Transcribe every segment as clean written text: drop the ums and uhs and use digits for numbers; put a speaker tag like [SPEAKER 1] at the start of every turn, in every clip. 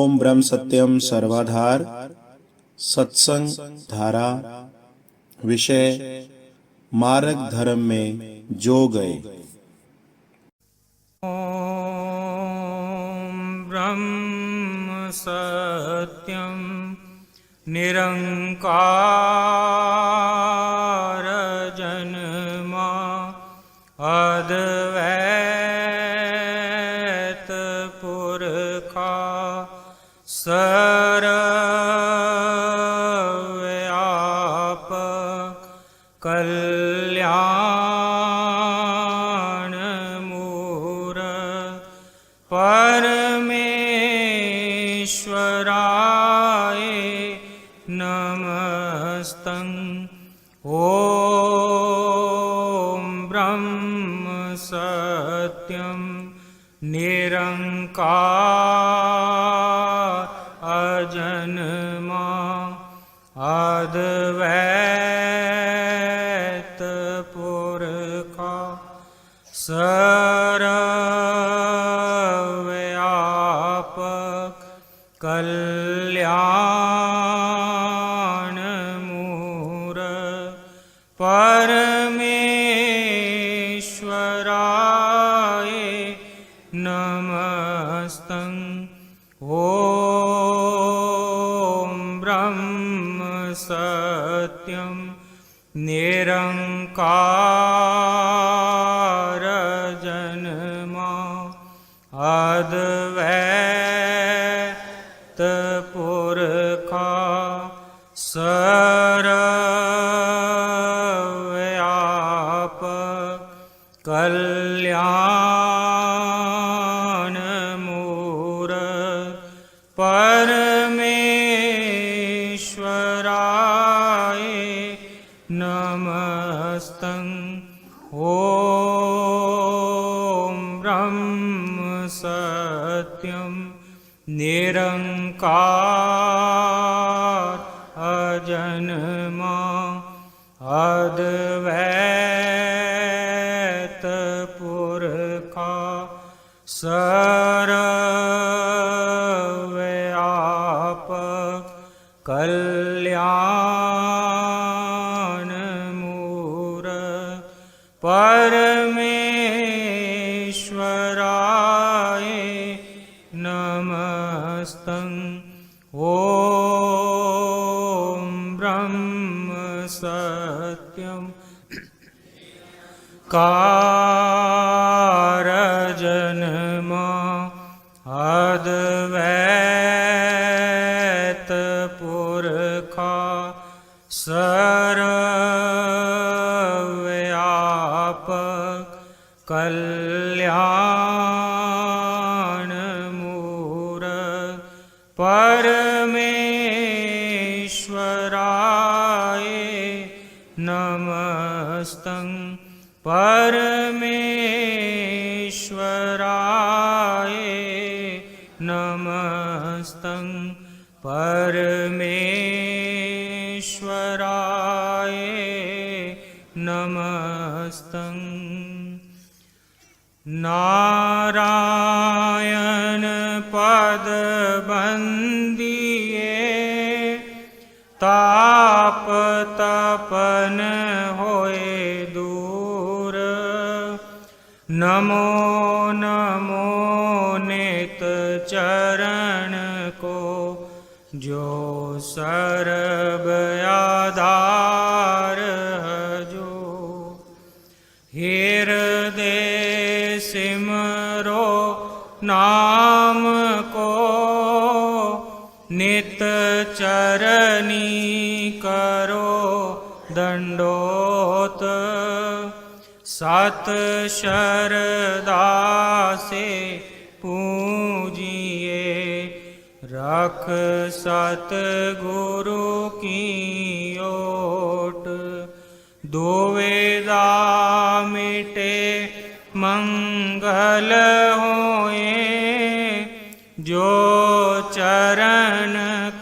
[SPEAKER 1] ओम ब्रह्म सत्यम सर्वाधार सत्संग धारा विषय मार्ग धर्म में जो गए।
[SPEAKER 2] ओम ब्रह्म सत्यम निरंकार जन्मा अद्वैत पुरखा सर्वव्यापक कल्याण मूरत परमेश्वराय नमस्तं। ओम ब्रह्म सत्यम निरंकार अजन्मा अद्वैत पुरखा सर्वव्यापक कल्याण मूरत परमेश्वराय नमस्तं। ओम ब्रह्म सत्यम निरंकार जन्मा अद्वैत पुरखा सर्वव्यापक कल्याण मूरत परमेश्वराय नमस्तं। ओम ब्रह्म सत्यम निरंकार अजन्मा अद्वैत पुरखा सर्वव्यापक कल्याण मूरत परमेश्वराय नमस्तं। ओम ब्रह्म सत्यम कार जन्मा अद्वैत पुरखा सर्वव्यापक कल्याण मूरत परमेश्वराय नमस्तं। परमेश्वराय नमस्तं। परमेश्वराय नमस्तं। नारायण पद बंदिए ताप तपन होए दूर। नमो नमो नित चरण को जो सर्ब आधार जो। हृदय सिमरो नाम को नित चरनी करो दंडोत। सत शरदा से पूजिए रख सत गुरु की ओट। दुविधा मिटे मंगल होए जो चरण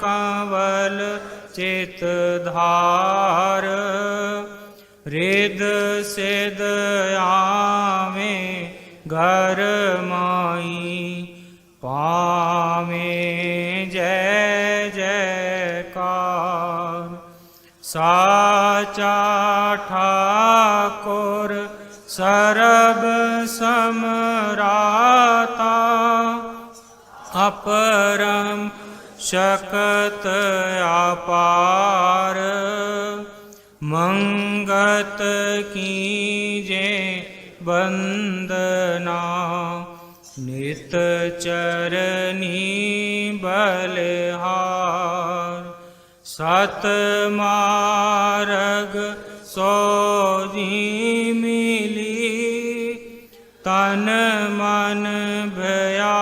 [SPEAKER 2] कंवल चित धार। रिद सिद आवे घर माई पावे साचा ठाकुर सरब समराता अपरम शकत अपार मंगत कीजे वंदना नित चरनी बलिहार सत मार्ग सोजी मिली तन मन भया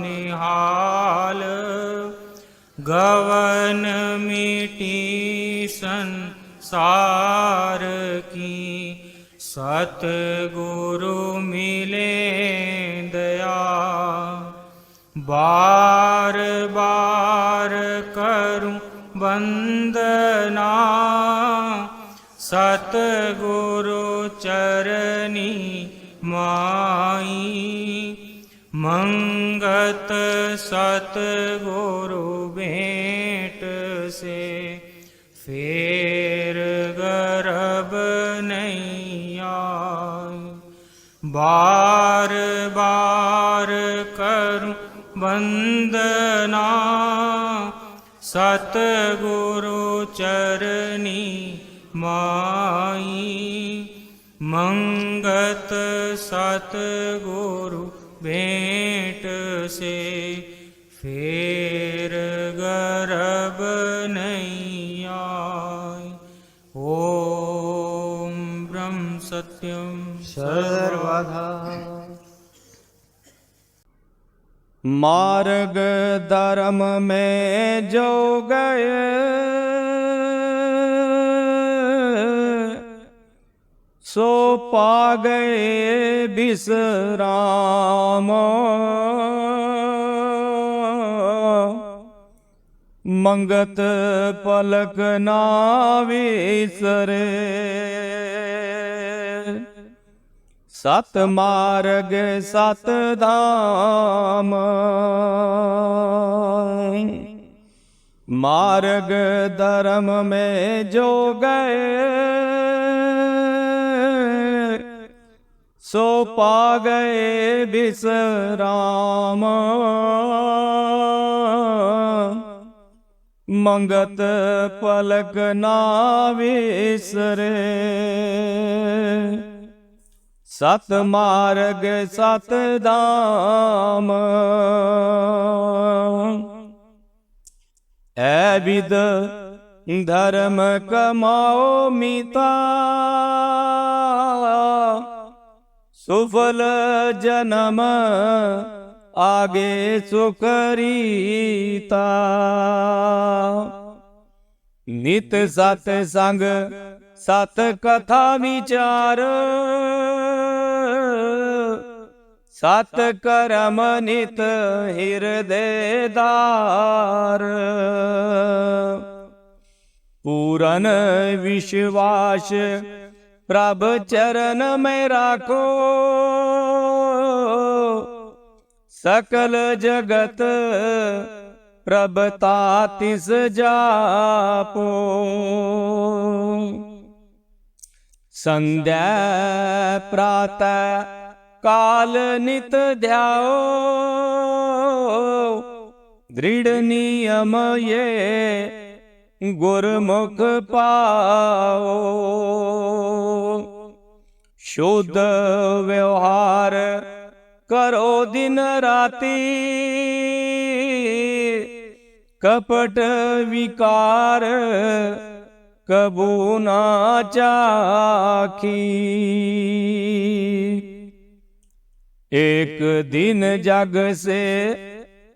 [SPEAKER 2] निहाल गवन मिटी संसार की सतगुरु मिले दया बार बार करूं वंदना सतगुरु चरनी माई मंगत सतगुरु भेंट से फेर गर्भ नहीं आए बार बार करूं वंदना सतगुरु चरनी माई मंगत सतगुरु भेंट से फेर गर्भ नहीं आए। ओम ब्रह्म सत्यम
[SPEAKER 3] सर्वधा
[SPEAKER 4] मार्ग धर्म में जो गए सो पा गए विश्राम मंगत पलक ना विसरे सत मार्ग सत धाम मार्ग धर्म में जो गए सो पा गए विश्राम मंगत पलक ना विसरे सत मार्ग सत धाम ऐ विद धर्म कमाओ मीता सुफल जन्म आगे सुकरीता नित सत संग सत कथा विचार सत करम नित हृदय दार पूरन विश्वास प्रभ चरण में राखो सकल जगत प्रभता तिस जापो संध्या प्रातः काल नित ध्याओ दृढ़ नियम ये गुरमुख पाओ शुद्ध व्यवहार करो दिन राति कपट विकार कबू ना चाखी एक दिन जग से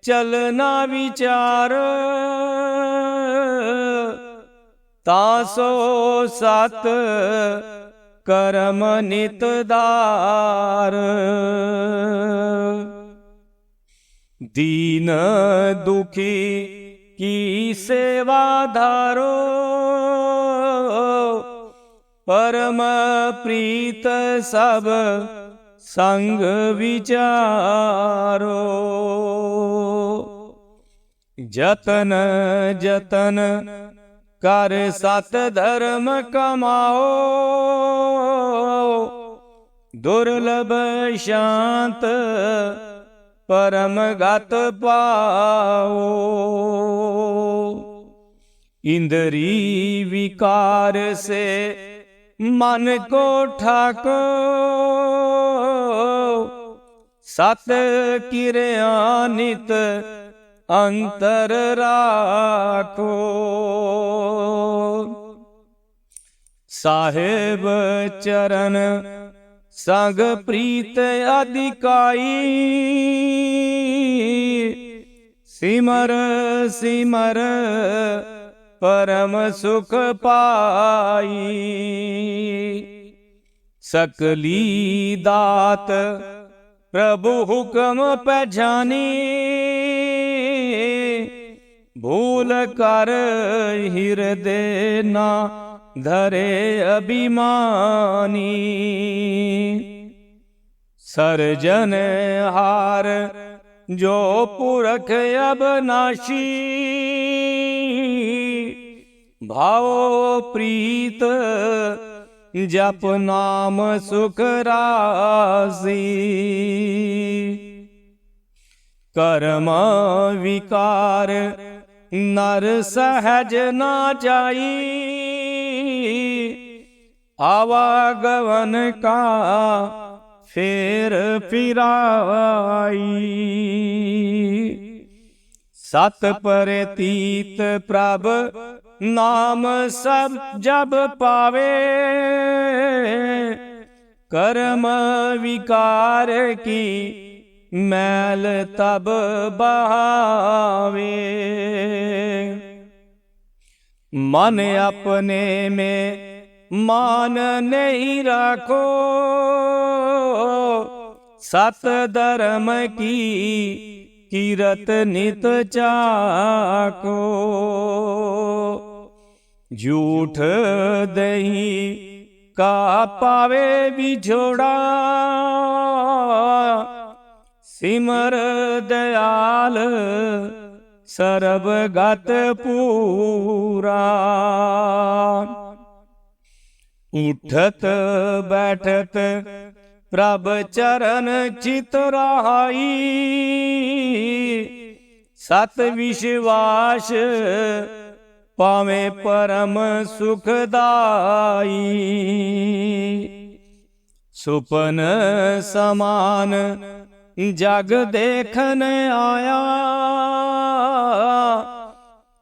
[SPEAKER 4] चलना विचार तासो सत कर्म नित दार दीन दुखी की सेवा धारो परम प्रीत सब संग विचारो जतन जतन कर सत धर्म कमाओ, दुर्लभ शांत परम गत पाओ। इंद्री विकार से मन को ठाको, सत किरया नित अंतर राखो। साहेब चरण संग प्रीत अधिकाई, सिमर सिमर परम सुख पाई। सकली दात प्रभु हुक्म पहचानी, भूल कर हृदय ना धरे अभिमानी। सर्जन हार जो पुरख अबनाशी, भाव प्रीत जप नाम सुख राशि। कर्म विकार नर सहज ना जाई, आवागवन का फेर फिराई। सत प्रतीत प्रभ नाम सब जब पावे, कर्म विकार की मैल तब बहावे। मन अपने में मान नहीं रखो, सत धर्म की कीरत नित चाको। झूठ दही का पावे बिछोड़ा, सिमर दयाल सर्वगत पूरा। उठत बैठत प्रभ चरण चित रहाई, सत विश्वास पावे परम सुखदाई। सुपन समान जग देखन आया,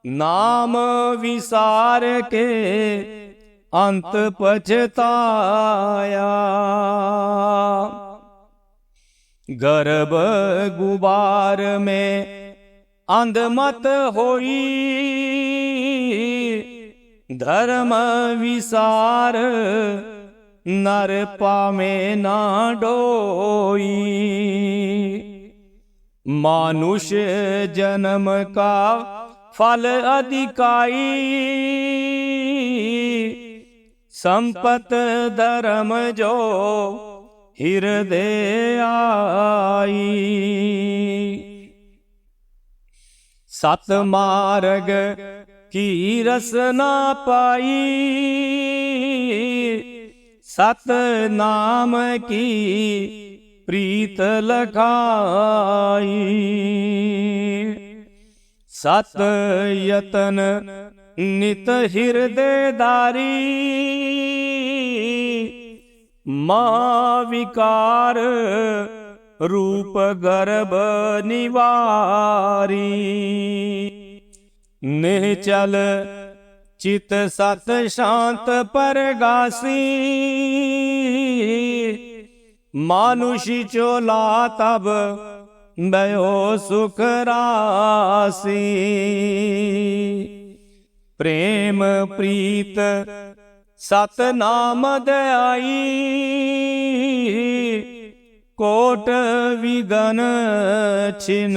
[SPEAKER 4] नाम विसार के अंत पछताया। गर्भ गुबार में अंधमत होई, धर्म विसार नर पामे ना डोई। मानुष जन्म का फल अधिकाई, संपत धर्म जो हृदय आई। सत मार्ग की रसना पाई, सत नाम की प्रीत लखाई। सत यतन नित हृदयदारी, महाविकार रूप गर्भ निवारी। निश्चल चित सत शांत परगासी, मानुषी चोला तब भयो सुख राशि। प्रेम प्रीत सत नाम दयाई, कोट विगन छिन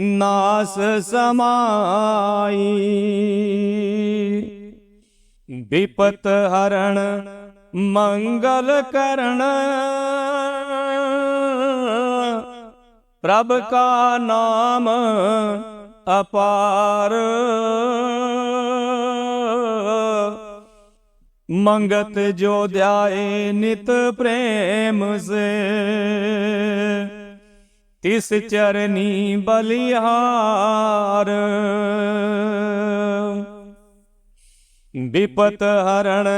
[SPEAKER 4] नास समाई। विपत हरण मंगल करण, प्रभ का नाम अपार। मंगत जो ध्याए नित प्रेम से, तिस चरनी बलिहार। विपत हरण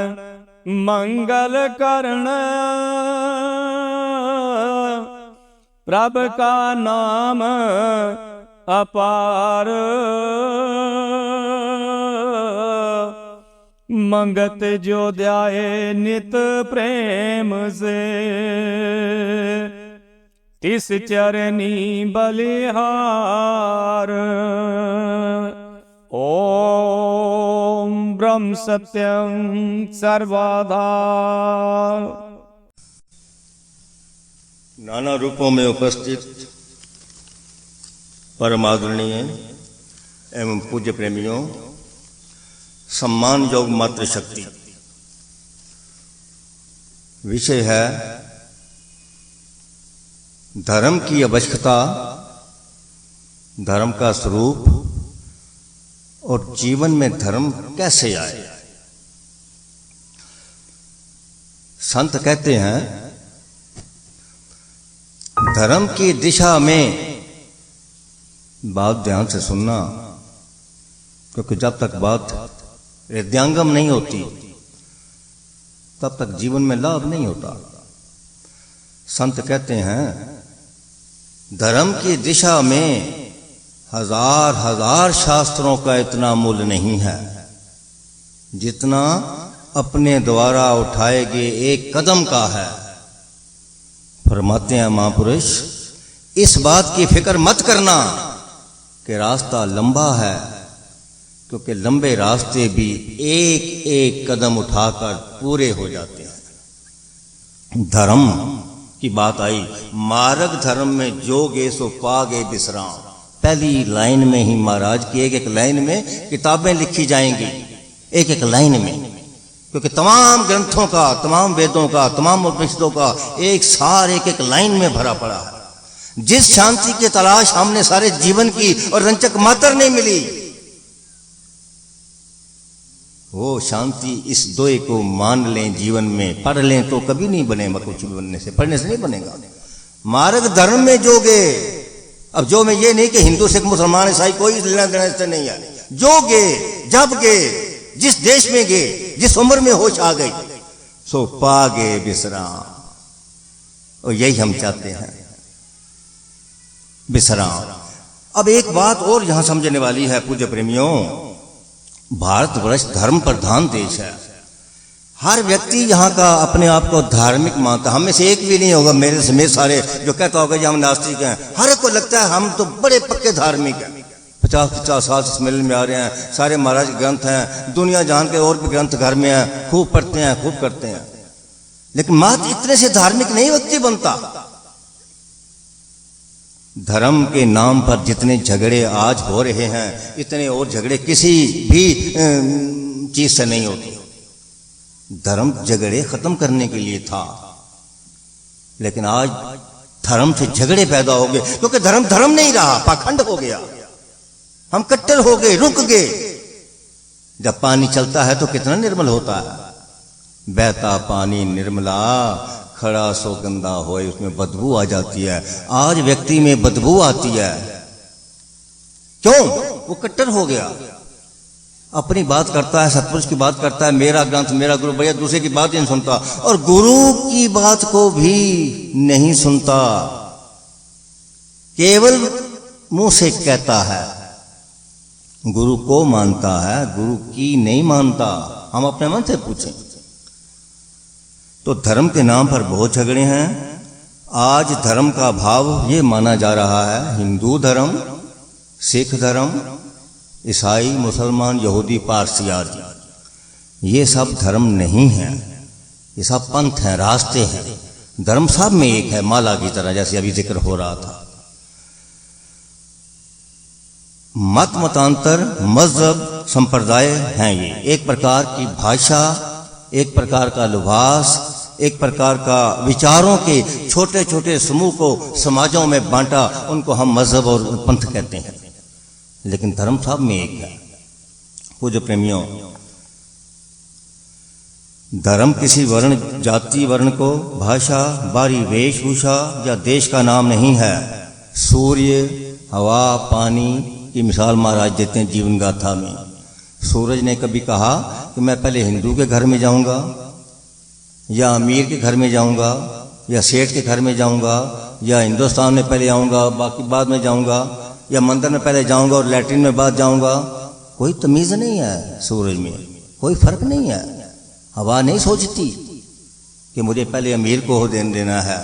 [SPEAKER 4] मंगल करण, प्रभु का नाम अपार। मंगत जो ध्याए नित प्रेम से, तिस चरनी बलिहार। ओम ब्रह्म सत्यं सर्वधार।
[SPEAKER 5] नाना रूपों में उपस्थित परम आदरणीय एवं पूज्य प्रेमियों, सम्मान योग मातृशक्ति विषय है धर्म की आवश्यकता, धर्म का स्वरूप और जीवन में धर्म कैसे आए। संत कहते हैं धर्म की दिशा में, बात ध्यान से सुनना, क्योंकि जब तक बात हृदयंगम नहीं होती तब तक जीवन में लाभ नहीं होता। संत कहते हैं धर्म की दिशा में हजार हजार शास्त्रों का इतना मूल्य नहीं है जितना अपने द्वारा उठाए गए एक कदम का है। फरमाते हैं महापुरुष, इस बात की फिक्र मत करना कि रास्ता लंबा है, क्योंकि लंबे रास्ते भी एक एक कदम उठाकर पूरे हो जाते हैं। धर्म की बात आई, मार्ग धर्म में जोगे सो पागे विश्राम। पहली लाइन में ही महाराज की एक एक लाइन में किताबें लिखी जाएंगी, एक एक लाइन में, क्योंकि तमाम ग्रंथों का, तमाम वेदों का, तमाम उपनिषदों का एक सार एक एक लाइन में भरा पड़ा है। जिस शांति की तलाश हमने सारे जीवन की और रंचक मात्र नहीं मिली, वो शांति इस दोए को मान लें, जीवन में पढ़ लें तो कभी नहीं बनेगा। कुछ भी बनने से, पढ़ने से नहीं बनेगा। मार्ग धर्म में जोगे, अब जो में ये नहीं कि हिंदू सिख मुसलमान ईसाई कोई लेना देना इससे नहीं है। जो गए, जब गए, जिस देश में गए, जिस उम्र में होश आ गई, सो पा गए विश्राम। और यही हम चाहते हैं, विश्राम। अब एक बात और यहां समझने वाली है पूज्य प्रेमियों, भारतवर्ष धर्म प्रधान देश है। हर व्यक्ति यहाँ का अपने आप को धार्मिक मानता। हम में से एक भी नहीं होगा मेरे समेत सारे जो कहता होगा कि हम नास्तिक हैं। हर एक को लगता है हम तो बड़े पक्के धार्मिक हैं। 50-50 साल से सम्मेलन में आ रहे हैं, सारे महाराज ग्रंथ हैं, दुनिया जान के और भी ग्रंथ घर में हैं, खूब पढ़ते हैं, खूब करते हैं। लेकिन मात्र इतने से धार्मिक नहीं व्यक्ति बनता। धर्म के नाम पर जितने झगड़े आज हो रहे हैं, इतने और झगड़े किसी भी चीज से नहीं होते। धर्म झगड़े खत्म करने के लिए था, लेकिन आज धर्म से झगड़े पैदा हो गए, क्योंकि धर्म धर्म नहीं रहा, पाखंड हो गया। हम कट्टर हो गए, रुक गए। जब पानी चलता है तो कितना निर्मल होता है। बहता पानी निर्मला, खड़ा सो गंदा होए, उसमें बदबू आ जाती है। आज व्यक्ति में बदबू आती है, क्यों? वो कट्टर हो गया। अपनी बात करता है, सतपुरुष की बात करता है, मेरा ग्रंथ, मेरा गुरु, भैया दूसरे की बात नहीं सुनता, और गुरु की बात को भी नहीं सुनता, केवल मुंह से कहता है। गुरु को मानता है, गुरु की नहीं मानता। हम अपने मन से पूछें तो धर्म के नाम पर बहुत झगड़े हैं। आज धर्म का भाव ये माना जा रहा है, हिंदू धर्म, सिख धर्म, ईसाई, मुसलमान, यहूदी, पारसी आदि, ये सब धर्म नहीं है, ये सब पंथ हैं, रास्ते हैं। धर्म सब में एक है, माला की तरह, जैसे अभी जिक्र हो रहा था। मत मतांतर, मजहब, संप्रदाय हैं ये। एक प्रकार की भाषा, एक प्रकार का लिबास, एक प्रकार का विचारों के छोटे छोटे समूह को समाजों में बांटा, उनको हम मजहब और पंथ कहते हैं। लेकिन धर्म सब में एक है। पूज्य प्रेमियों, धर्म किसी वर्ण, जाति वर्ण को, भाषा, बारी वेशभूषा या देश का नाम नहीं है। सूर्य, हवा, पानी की मिसाल महाराज देते हैं जीवन गाथा में। सूरज ने कभी कहा कि मैं पहले हिंदू के घर में जाऊंगा, या अमीर के घर में जाऊंगा, या सेठ के घर में जाऊंगा, या हिंदुस्तान में पहले आऊंगा बाकी बाद में जाऊंगा, या मंदिर में पहले जाऊंगा और लैट्रिन में बाद जाऊंगा। कोई तमीज नहीं है सूरज में, कोई फर्क नहीं है। हवा नहीं सोचती कि मुझे पहले अमीर को देना है।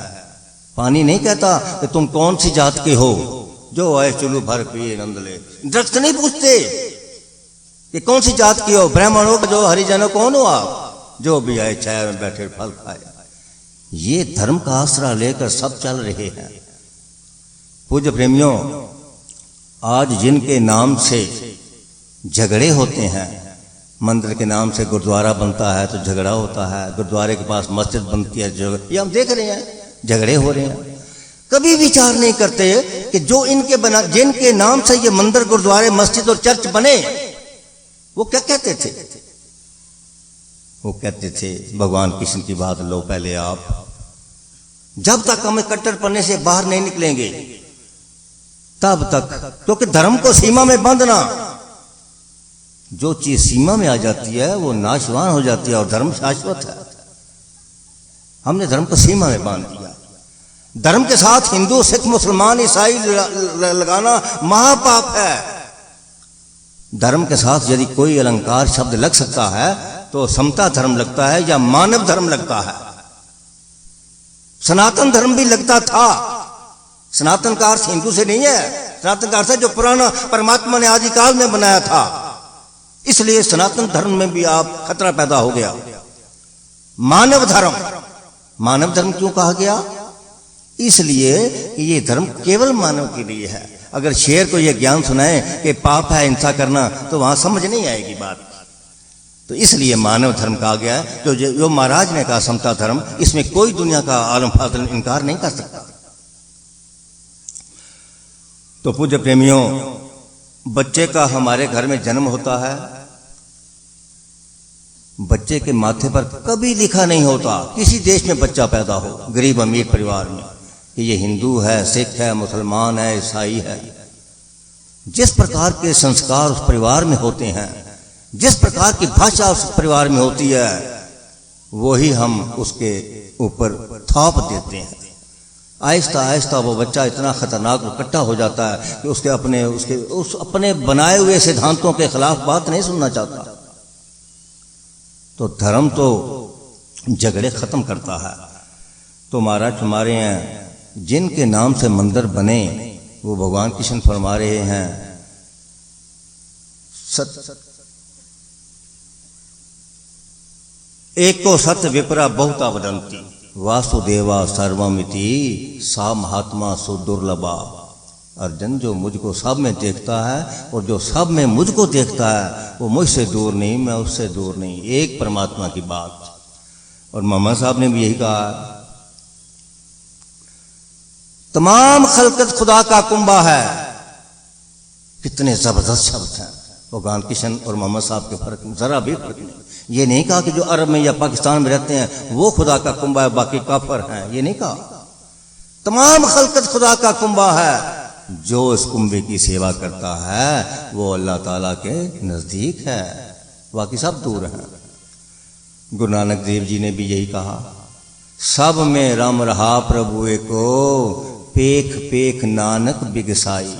[SPEAKER 5] पानी नहीं कहता कि तुम कौन सी जात के हो, जो आए चुलू भर पिए नंद ले। दरख्त नहीं पूछते कि कौन सी जात की हो, ब्राह्मण हो जो हरिजन हो, कौन हो आप, जो भी आए छाया में बैठे फल खाए। ये धर्म का आसरा लेकर सब चल रहे हैं। पूज्य प्रेमियों, आज जिनके नाम से झगड़े होते हैं, मंदिर के नाम से गुरुद्वारा बनता है तो झगड़ा होता है, गुरुद्वारे के पास मस्जिद बनती है, ये हम देख रहे हैं, झगड़े हो रहे हैं। कभी विचार नहीं करते कि जो जिनके नाम से ये मंदिर, गुरुद्वारे, मस्जिद और चर्च बने, वो क्या कहते थे? वो कहते थे भगवान कृष्ण की बात लो पहले आप, जब तक हमें कट्टरपने से बाहर नहीं निकलेंगे तब तक, क्योंकि धर्म को सीमा में बांधना, जो चीज सीमा में आ जाती है वो नाशवान हो जाती है, और धर्म शाश्वत है। हमने धर्म को सीमा में बांध दिया। धर्म के साथ हिंदू, सिख, मुसलमान, ईसाई लगाना महापाप है। धर्म के साथ यदि कोई अलंकार शब्द लग सकता है तो समता धर्म लगता है या मानव धर्म लगता है। सनातन धर्म भी लगता था। सनातन का अर्थ हिंदू से नहीं है, सनातन का अर्थ है जो पुराना परमात्मा ने आदिकाल में बनाया था। इसलिए सनातन धर्म में भी आप खतरा पैदा हो गया। मानव धर्म, मानव धर्म क्यों कहा गया? इसलिए कि ये धर्म केवल मानव के लिए है। अगर शेर को यह ज्ञान सुनाए कि पाप है हिंसा करना, तो वहां समझ नहीं आएगी बात। तो इसलिए मानव धर्म कहा गया है। जो महाराज ने कहा समता धर्म, इसमें कोई दुनिया का आलम फाजिल इनकार नहीं कर सकता। तो पूज्य प्रेमियों, बच्चे का हमारे घर में जन्म होता है, बच्चे के माथे पर कभी लिखा नहीं होता किसी देश में बच्चा पैदा हो, गरीब अमीर परिवार में, कि ये हिंदू है, सिख है, मुसलमान है, ईसाई है। जिस प्रकार के संस्कार उस परिवार में होते हैं, जिस प्रकार की भाषा उस परिवार में होती है, वही हम उसके ऊपर थोप देते हैं। आहिस्ता आहिस्ता वो बच्चा इतना खतरनाक इकट्ठा हो जाता है कि उस अपने बनाए हुए सिद्धांतों के खिलाफ बात नहीं सुनना चाहता। तो धर्म तो झगड़े खत्म करता है। तो महाराज हमारे हैं जिनके नाम से मंदिर बने, वो भगवान कृष्ण फरमा रहे हैं, एको सत्य विपरा बहुता वदंती वासुदेवा सर्वमिति सा महात्मा सुदुर्लभा। अर्जुन, जो मुझको सब में देखता है और जो सब में मुझको देखता है वो मुझसे दूर नहीं, मैं उससे दूर नहीं। एक परमात्मा की बात। और मोहम्मद साहब ने भी यही कहा, तमाम खलकत खुदा का कुंबा है। कितने जबरदस्त शब्द हैं। भगवान कृष्ण और मोहम्मद साहब के फर्क, जरा भी फर्क नहीं। ये नहीं कहा कि जो अरब में या पाकिस्तान में रहते हैं वो खुदा का कुंबा है, बाकी काफर हैं, ये नहीं कहा। तमाम खलकत खुदा का कुंबा है। जो इस कुंबे की सेवा करता है वो अल्लाह ताला के नजदीक है, बाकी सब दूर हैं। गुरु नानक देव जी ने भी यही कहा, सब में रम रहा प्रभु को, पेख पेख नानक बिगसाई।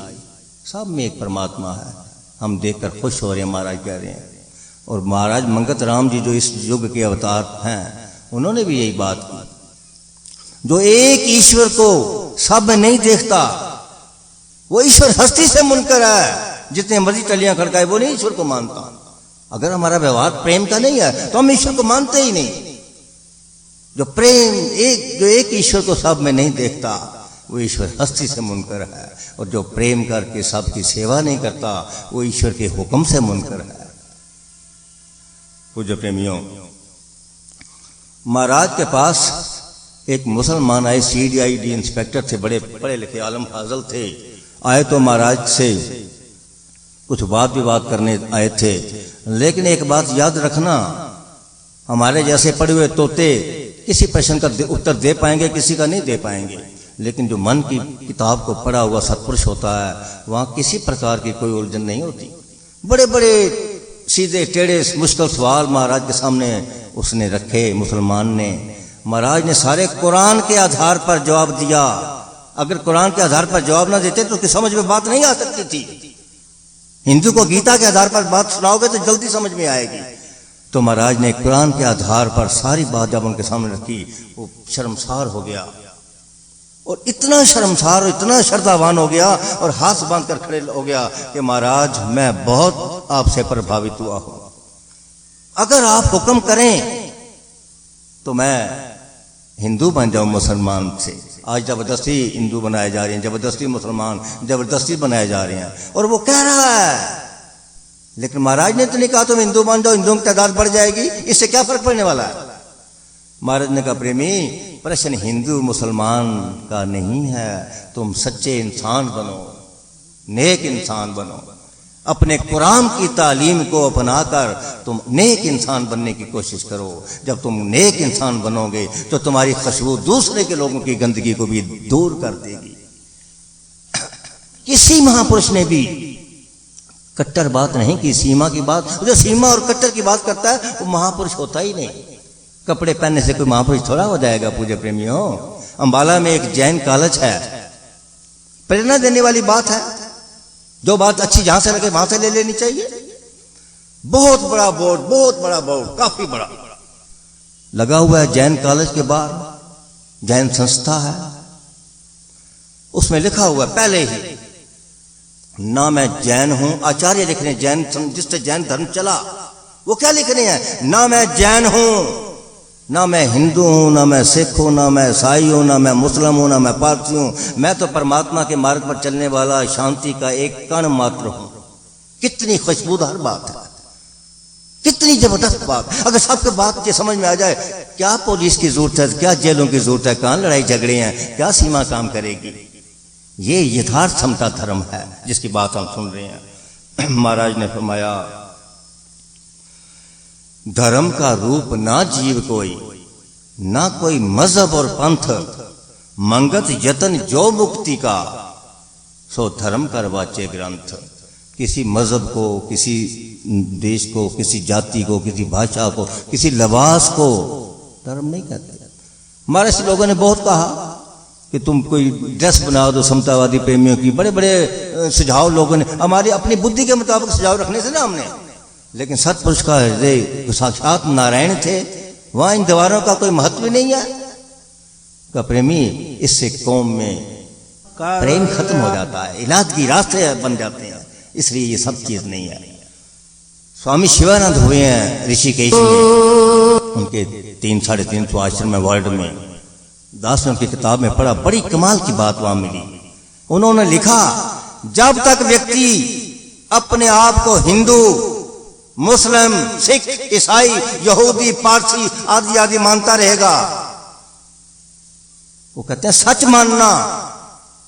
[SPEAKER 5] सब में एक परमात्मा है। हम देखकर खुश हो रहे हैं, महाराज कह रहे हैं। और महाराज मंगत राम जी जो इस युग के अवतार हैं, उन्होंने भी यही बात की। जो एक ईश्वर को सब में नहीं देखता, वो ईश्वर हस्ती से मुनकर है। जितने मर्जी टलियां खड़काए, वो नहीं ईश्वर को मानता। अगर हमारा व्यवहार प्रेम का नहीं है तो हम ईश्वर को मानते ही नहीं। जो एक ईश्वर को सब में नहीं देखता, वो ईश्वर हस्ती से मुनकर है। और जो प्रेम करके सबकी सेवा नहीं करता, वो ईश्वर के हुक्म से मुनकर है। पूज्य प्रेमियों, महाराज के पास एक मुसलमान आए, CID इंस्पेक्टर थे, बड़े पढ़े लिखे आलम फाजल थे। आए तो महाराज से कुछ वाद विवाद करने आए थे। लेकिन एक बात याद रखना, हमारे जैसे पढ़े हुए तोते किसी प्रश्न का उत्तर दे पाएंगे, किसी का नहीं दे पाएंगे, लेकिन जो मन की किताब को पढ़ा हुआ सत्पुरुष होता है वहां किसी प्रकार की कोई उलझन नहीं होती। बड़े बड़े सीधे टेढ़े मुश्किल सवाल महाराज के सामने उसने रखे मुसलमान ने। महाराज ने सारे कुरान के आधार पर जवाब दिया। अगर कुरान के आधार पर जवाब ना देते तो उसकी समझ में बात नहीं आ सकती थी। हिंदू को गीता के आधार पर बात सुनाओगे तो जल्दी समझ में आएगी। तो महाराज ने कुरान के आधार पर सारी बात जब उनके सामने रखी, वो शर्मसार हो गया, और इतना शर्मसार और इतना श्रद्धावान हो गया और हाथ बांध कर खड़े हो गया कि महाराज मैं बहुत आपसे प्रभावित हुआ हूं, अगर आप हुक्म करें तो मैं हिंदू बन जाऊं मुसलमान से। आज जबरदस्ती हिंदू बनाए जा रहे हैं, जबरदस्ती मुसलमान जबरदस्ती बनाए जा रहे हैं, और वो कह रहा है। लेकिन महाराज ने तो नहीं कहा तुम हिंदू बन जाओ, हिंदुओं की तादाद बढ़ जाएगी, इससे क्या फर्क पड़ने वाला है। महाराज ने कहा प्रेमी, प्रश्न हिंदू मुसलमान का नहीं है, तुम सच्चे इंसान बनो, नेक इंसान बनो। अपने कुरान की तालीम को अपनाकर तुम नेक इंसान बनने की कोशिश करो। जब तुम नेक इंसान बनोगे तो तुम्हारी खुशबू दूसरे के लोगों की गंदगी को भी दूर कर देगी। किसी महापुरुष ने भी कट्टर बात नहीं की, सीमा की बात। जो सीमा और कट्टर की बात करता है वो महापुरुष होता ही नहीं। कपड़े पहनने से कोई महापुरुष थोड़ा हो जाएगा। पूज्य प्रेमियों, अंबाला में एक जैन कॉलेज है, प्रेरणा देने वाली बात है। जो बात अच्छी जहां से लगे वहां से ले लेनी चाहिए। बहुत बड़ा बोर्ड, बहुत बड़ा बोर्ड, काफी बड़ा लगा हुआ है जैन कॉलेज के बाहर, जैन संस्था है। उसमें लिखा हुआ है पहले ही, ना मैं जैन हूं, आचार्य लिख रहे हैं, जैन जिससे जैन धर्म चला वो क्या लिख रहे हैं, ना मैं जैन हूं, ना मैं हिंदू हूं, ना मैं सिख हूं, ना मैं ईसाई हूं, ना मैं मुस्लिम हूं, ना मैं पारसी हूं, मैं तो परमात्मा के मार्ग पर चलने वाला शांति का एक कण मात्र हूं। कितनी खुशबूदार बात है, कितनी जबरदस्त बात। अगर सबके बात ये समझ में आ जाए, क्या पुलिस की जरूरत है, क्या जेलों की जरूरत है, कहां लड़ाई झगड़े हैं, क्या सीमा काम करेगी। ये यथार्थ समता धर्म है जिसकी बात हम सुन रहे हैं। महाराज ने फरमाया, धर्म का रूप ना जीव कोई, ना कोई मजहब और पंथ, मंगत यतन जो मुक्ति का, सो धर्म करवाचे ग्रंथ। किसी मजहब को, किसी देश को, किसी जाति को, किसी भाषा को, किसी लिबास को धर्म नहीं कहते। हमारे से लोगों ने बहुत कहा कि तुम कोई ड्रेस बना दो समतावादी प्रेमियों की, बड़े बड़े सुझाव लोगों ने, हमारी अपनी बुद्धि के मुताबिक सुझाव रखने से ना हमने, लेकिन सतपुरुष का हृदय साक्षात नारायण थे, वहां इन दीवारों का कोई महत्व नहीं है। का प्रेमी, इससे कौम में प्रेम खत्म हो जाता है, इलाज की रास्ते बन जाते हैं, इसलिए ये सब चीज नहीं है। स्वामी शिवानंद हुए हैं ऋषिकेश में, उनके 300-350 आश्रम में वर्ल्ड में, दास ने उनकी किताब में पढ़ा, बड़ी कमाल की बात वहां मिली। उन्होंने लिखा, जब तक व्यक्ति अपने आप को हिंदू, मुस्लिम, सिख, ईसाई, यहूदी, पारसी आदि आदि मानता रहेगा, वो कहते हैं सच मानना,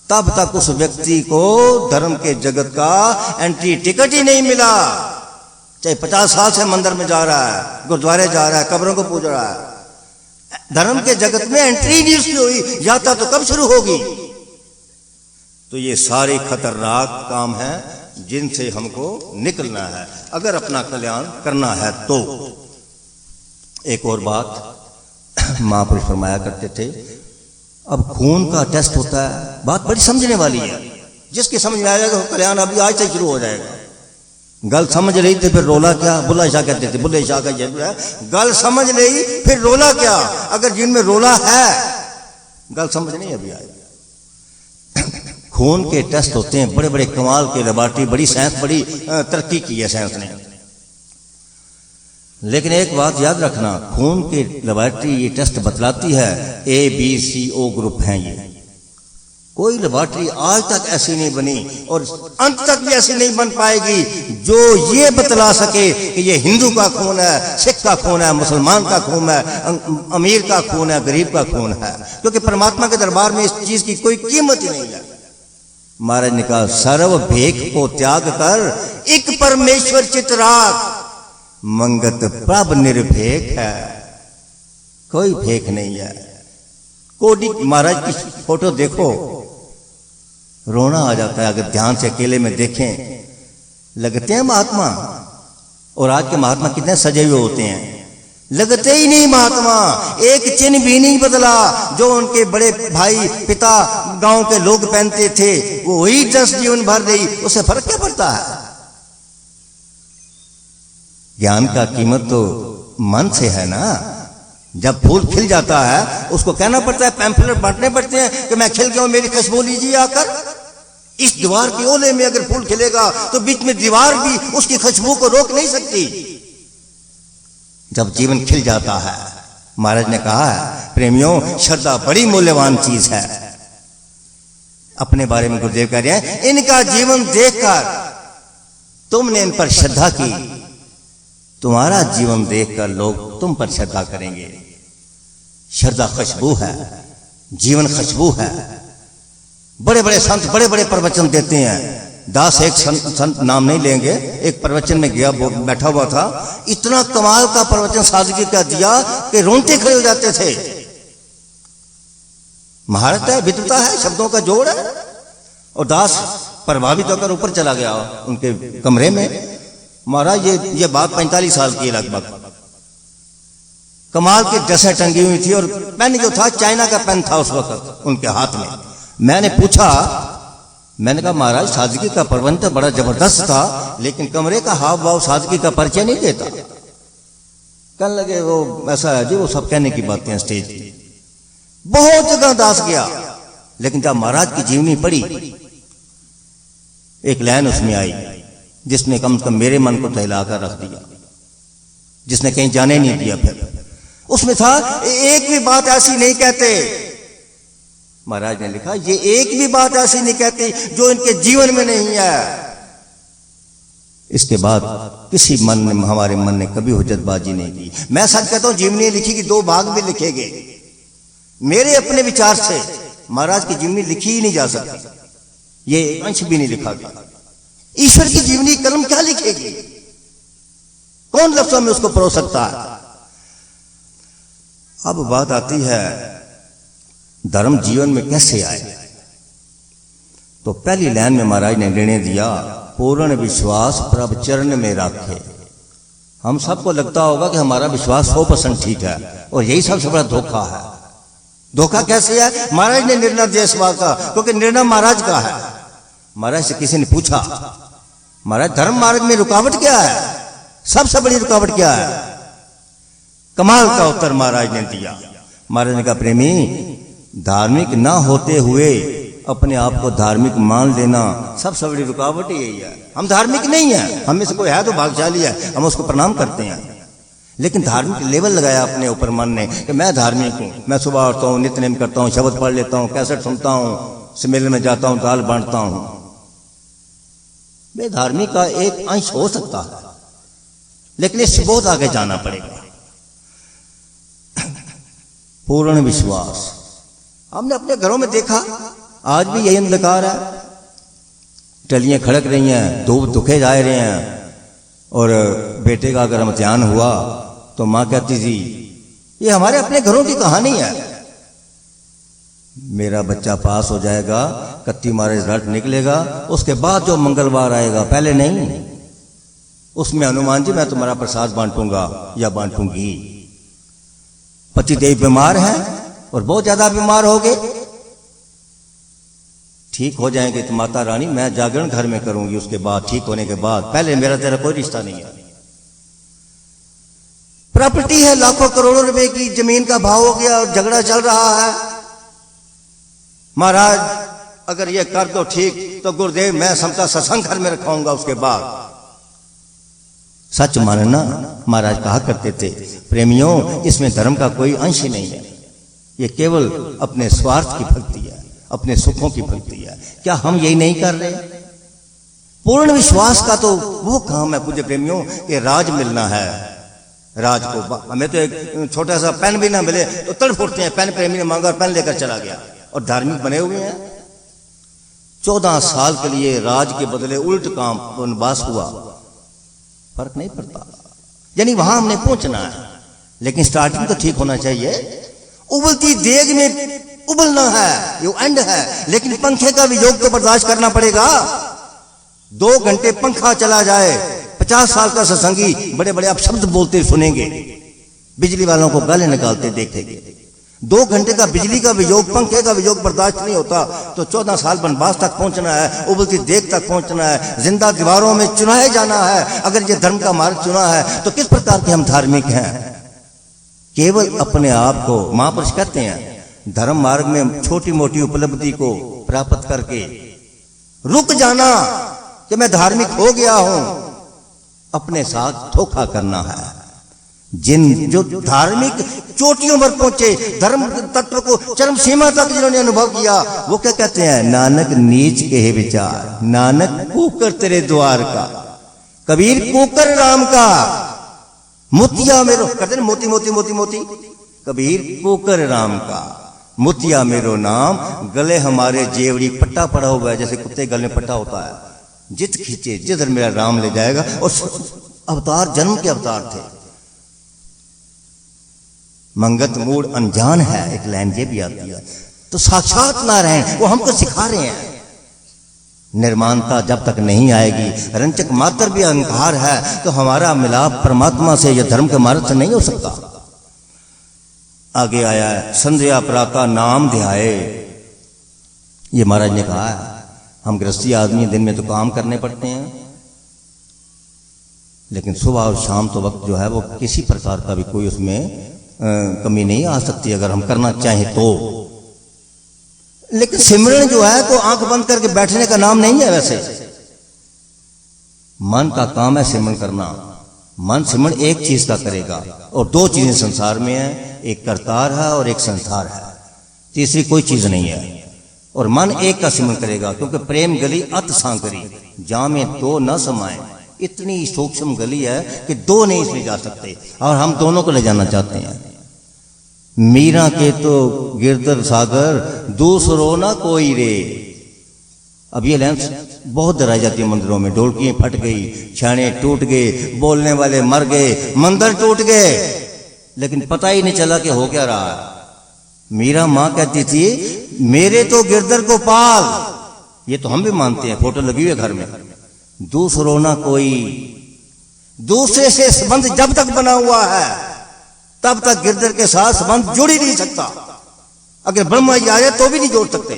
[SPEAKER 5] तब तक उस व्यक्ति को धर्म के जगत का एंट्री टिकट ही नहीं मिला। चाहे 50 साल से मंदिर में जा रहा है, गुरुद्वारे जा रहा है, कब्रों को पूज रहा है, धर्म के जगत में एंट्री नहीं उसकी हुई, यात्रा तो कब शुरू होगी। तो ये सारे खतरनाक काम हैं जिनसे हमको निकलना है अगर अपना कल्याण करना है तो। एक और बात महापुरुष फरमाया करते थे, अब खून का टेस्ट होता है, बात बड़ी समझने वाली है, जिसकी समझ में आ जाएगा वो कल्याण अभी आज से शुरू हो जाएगा। गल समझ रही थी फिर रोला क्या, बुल्ला शाह कहते थे, बुल्ले शाह का जरूर है, गल समझ नहीं फिर रोला क्या। अगर जिनमें रोला है, गल समझ नहीं अभी आएगी। खून के टेस्ट होते हैं, बड़े बड़े कमाल के लेबॉर्टरी, बड़ी साइंस, बड़ी तरक्की की है साइंस ने। लेकिन एक बात याद रखना, खून के लेबॉर्टरी ये टेस्ट बतलाती है ABCO ग्रुप हैं ये। कोई लेबॉर्टरी आज तक ऐसी नहीं बनी और अंत तक भी ऐसी नहीं बन पाएगी जो ये बतला सके कि ये हिंदू का खून है, सिख का खून है, मुसलमान का खून है, अमीर का खून है, गरीब का खून है, क्योंकि परमात्मा के दरबार में इस चीज की कोई कीमत ही नहीं है। महाराज ने कहा, सर्व भेख को त्याग कर एक परमेश्वर चित राख, मंगत प्रभ निर्भेक है, कोई भेक नहीं है। कोडी महाराज की फोटो देखो, रोना आ जाता है अगर ध्यान से अकेले में देखें। लगते हैं महात्मा, और आज के महात्मा कितने सजे हुए होते हैं, लगते ही नहीं महात्मा। एक चिन्ह भी नहीं बदला, जो उनके बड़े भाई पिता गांव के लोग पहनते थे वो वही ड्रेस जीवन भर रही, उससे फर्क क्या पड़ता है। ज्ञान का कीमत तो मन से है ना। जब फूल खिल जाता है उसको कहना पड़ता है, पैम्फलेट बांटने पड़ते हैं कि मैं खिल गया हूं, मेरी खुशबू लीजिए आकर। इस दीवार के ओले में अगर फूल खिलेगा तो बीच में दीवार भी उसकी खुशबू को रोक नहीं सकती। जब जीवन खिल जाता है, महाराज ने कहा है प्रेमियों, श्रद्धा बड़ी मूल्यवान चीज है। अपने बारे में गुरुदेव कह रहे हैं, इनका जीवन देखकर तुमने इन पर श्रद्धा की, तुम्हारा जीवन देखकर लोग तुम पर श्रद्धा करेंगे। श्रद्धा खुशबू है, जीवन खुशबू है। बड़े बड़े संत बड़े बड़े प्रवचन देते हैं। दास एक संत नाम नहीं लेंगे, एक प्रवचन में गया, बैठा हुआ था, इतना कमाल का प्रवचन सादगी का दिया कि रोंगटे खड़े हो जाते थे। महारत है, विद्वता है, शब्दों का जोड़ है। और दास प्रभावित होकर ऊपर चला गया उनके कमरे में। महाराज ये बात 45 साल की लगभग। कमाल की ड्रेसें टंगी हुई थी और पेन जो था चाइना का पेन था उस वक्त उनके हाथ में। मैंने पूछा, मैंने कहा महाराज सादगी का प्रबंध बड़ा जबरदस्त था, लेकिन कमरे का हाव भाव सादगी का परिचय नहीं देता। कहने लगे वो ऐसा है जी, वो सब कहने की बातें हैं स्टेज की। बहुत जगह दास गया, लेकिन जब महाराज की जीवनी पढ़ी, एक लाइन उसमें आई जिसने कम से कम मेरे मन को टहला कर रख दिया, जिसने कहीं जाने नहीं दिया। फिर उसमें था, एक भी बात ऐसी नहीं कहते। महाराज ने लिखा, ये एक भी बात ऐसी नहीं कहती जो इनके जीवन में नहीं है। इसके बाद किसी मन ने, हमारे मन ने कभी हुज्जतबाजी नहीं की। मैं सच कहता हूं, जीवनी लिखी कि 2 भाग भी लिखे गए। मेरे अपने विचार से महाराज की जीवनी लिखी ही नहीं जा सकती, ये अंश भी नहीं लिखा गया। ईश्वर की जीवनी कलम क्या लिखेगी, कौन लफ्जों में उसको परोस सकता है। अब बात आती है धर्म जीवन में कैसे आए। तो पहली लाइन में महाराज ने निर्णय दिया, पूर्ण विश्वास प्रभु चरण में रखे। हम सबको लगता होगा कि हमारा विश्वास 100% ठीक है, और यही सबसे बड़ा धोखा है। धोखा कैसे है? महाराज ने निर्णय दिया इस बात का, क्योंकि निर्णय महाराज का है। महाराज से किसी ने पूछा, महाराज धर्म मार्ग में रुकावट क्या है, सबसे बड़ी रुकावट क्या है? कमाल का उत्तर महाराज ने दिया। महाराज ने कहा, प्रेमी, धार्मिक ना होते हुए अपने आप को धार्मिक मान लेना सबसे बड़ी रुकावट यही है। हम धार्मिक नहीं है, हम में से कोई है तो भाग्यशाली है, हम उसको प्रणाम करते हैं। लेकिन धार्मिक लेवल लगाया अपने ऊपर मन ने कि मैं धार्मिक हूं, मैं सुबह उठता हूं, नित्यनेम करता हूं, शब्द पढ़ लेता हूं, कैसेट सुनता हूं, सम्मेलन में जाता हूं, दाल बांटता हूं। वे धार्मिक का एक अंश हो सकता है, लेकिन इससे बहुत आगे जाना पड़ेगा। पूर्ण विश्वास हमने अपने घरों में देखा, आज भी यही अंधकार है। टलियां खड़क रही हैं, धूप दुखे जा रहे हैं, और बेटे का अगर इम्तिहान हुआ तो मां कहती थी, ये हमारे अपने घरों की कहानी है। मेरा बच्चा पास हो जाएगा, 31 मार्च रिजल्ट निकलेगा, उसके बाद जो मंगलवार आएगा, पहले नहीं। उसमें हनुमान जी मैं तुम्हारा प्रसाद बांटूंगा या बांटूंगी। पतिदेव बीमार हैं और बहुत ज्यादा बीमार हो गए, ठीक हो जाएंगे तो माता रानी मैं जागरण घर में करूंगी, उसके बाद ठीक होने के बाद, पहले मेरा तेरा कोई रिश्ता नहीं है। प्रॉपर्टी है लाखों करोड़ों रुपए की, जमीन का भाव हो गया और झगड़ा चल रहा है। महाराज अगर ये कर दो ठीक, तो गुरुदेव मैं समता सत्संग घर में रखाऊंगा, उसके बाद। सच मानना महाराज कहा करते थे, प्रेमियों, इसमें धर्म का कोई अंश ही नहीं है। ये केवल अपने स्वार्थ की भक्ति है, अपने सुखों की भक्ति है। क्या हम यही नहीं कर रहे? पूर्ण विश्वास का तो वो काम है पूज्य प्रेमियों कि राज मिलना है। राज को हमें तो एक छोटा सा पेन भी ना मिले तो तड़प उठते हैं, पेन प्रेमी ने मांगा और पेन लेकर चला गया, और धार्मिक बने हुए हैं। 14 साल के लिए राज के बदले उल्ट काम वनवास हुआ, फर्क नहीं पड़ता। यानी वहां हमने पहुंचना है, लेकिन स्टार्टिंग तो ठीक होना चाहिए। उबलती देग में उबलना है, ये एंड है, लेकिन पंखे का वियोग तो बर्दाश्त करना पड़ेगा। 2 घंटे पंखा चला जाए, 50 साल का सत्संगी बड़े बड़े अपशब्द बोलते सुनेंगे, बिजली वालों को गाले निकालते देखेंगे। 2 घंटे का बिजली का वियोग, पंखे का वियोग बर्दाश्त नहीं होता तो 14 साल वनवास तक पहुंचना है, उबलती देग तक पहुंचना है, जिंदा दीवारों में चुनाए जाना है। अगर ये धर्म का मार्ग चुना है तो किस प्रकार के हम धार्मिक हैं? केवल अपने आप को, महापुरुष कहते हैं, धर्म मार्ग में छोटी मोटी उपलब्धि को प्राप्त करके रुक जाना कि मैं धार्मिक हो गया हूं, अपने साथ धोखा करना है। जो धार्मिक चोटियों पर पहुंचे, धर्म तत्व को चरम सीमा तक जिन्होंने अनुभव किया, वो क्या कहते हैं? नानक नीच के है विचार, नानक कुकर तेरे द्वार का, कबीर कुकर राम का, मोतिया मेरो, कहते हैं मोती मोती मोती मोती, कबीर कुकर राम का, मोतिया मेरो नाम, गले हमारे जेवड़ी पट्टा पड़ा हुआ है, जैसे कुत्ते गले में पट्टा होता है, जित खींचे जिधर मेरा राम ले जाएगा। और अवतार जन्म के अवतार थे। मंगत मूड अनजान है, एक लाइन ये भी आती है। तो साक्षात नारायण वो हमको सिखा रहे हैं। निर्माणता जब तक नहीं आएगी, रंचक मात्र भी अहंकार है, तो हमारा मिलाप परमात्मा से या धर्म के मार्ग से नहीं हो सकता। आगे आया है, संध्या प्रातः नाम ध्याए। ये महाराज ने कहा है, हम गृहस्थी आदमी दिन में तो काम करने पड़ते हैं, लेकिन सुबह और शाम तो वक्त जो है वो किसी प्रकार का भी कोई उसमें कमी नहीं आ सकती अगर हम करना चाहें तो। लेकिन सिमरन जो है तो आंख बंद करके बैठने का नाम नहीं है। वैसे मन का काम है सिमरन करना। मन सिमरन एक चीज का करेगा, और 2 चीजें संसार में है, एक करतार है और एक संसार है, तीसरी कोई चीज नहीं है। और मन एक का सिमरन करेगा, क्योंकि प्रेम गली अत सांकरी, जहां में 2 न समाए। इतनी सूक्ष्म गली है कि 2 नहीं इसमें जा सकते, और हम दोनों को ले जाना चाहते हैं। मीरा के तो गिरधर सागर, दूसरो ना कोई रे। अब ये लाइन बहुत दोहराई जाती है मंदिरों में। ढोलकियां फट गई, छाने टूट गए, बोलने वाले मर गए, मंदिर टूट गए, लेकिन पता ही नहीं चला कि हो क्या रहा है। मीरा माँ कहती थी, मेरे तो गिरधर को पाल। ये तो हम भी मानते हैं, फोटो लगी हुई है घर में। दूसरो ना कोई, दूसरे से संबंध जब तक बना हुआ है तब तक गिरधर के साथ संबंध जुड़ ही नहीं सकता। अगर ब्रह्मा जी आ जाए तो भी नहीं जोड़ सकते।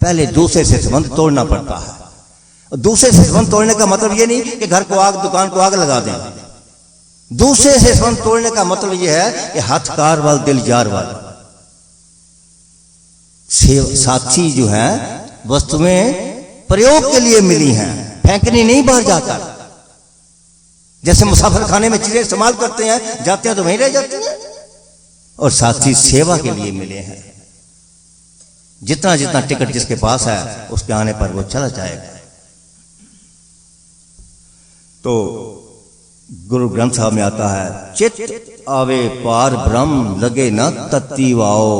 [SPEAKER 5] पहले दूसरे से संबंध तोड़ना पड़ता है। दूसरे से संबंध तोड़ने का मतलब ये नहीं कि घर को आग, दुकान को आग लगा दें। दूसरे से संबंध तोड़ने का मतलब यह है कि हाथ कार वाल दिल जार वाल। साक्षी जो है वस्तुएं प्रयोग के लिए मिली हैं, फेंकनी नहीं बाहर जाकर। जैसे मुसाफिर खाने में चीजें इस्तेमाल करते हैं, जाते हैं तो वहीं रह जाते हैं। और साक्षी सेवा के लिए मिले हैं। जितना जितना टिकट जिसके पास है उसके आने पर वो चला जाएगा। तो गुरु ग्रंथ साहब में आता है, चित आवे पार ब्रह्म लगे न तत्ती वाओ।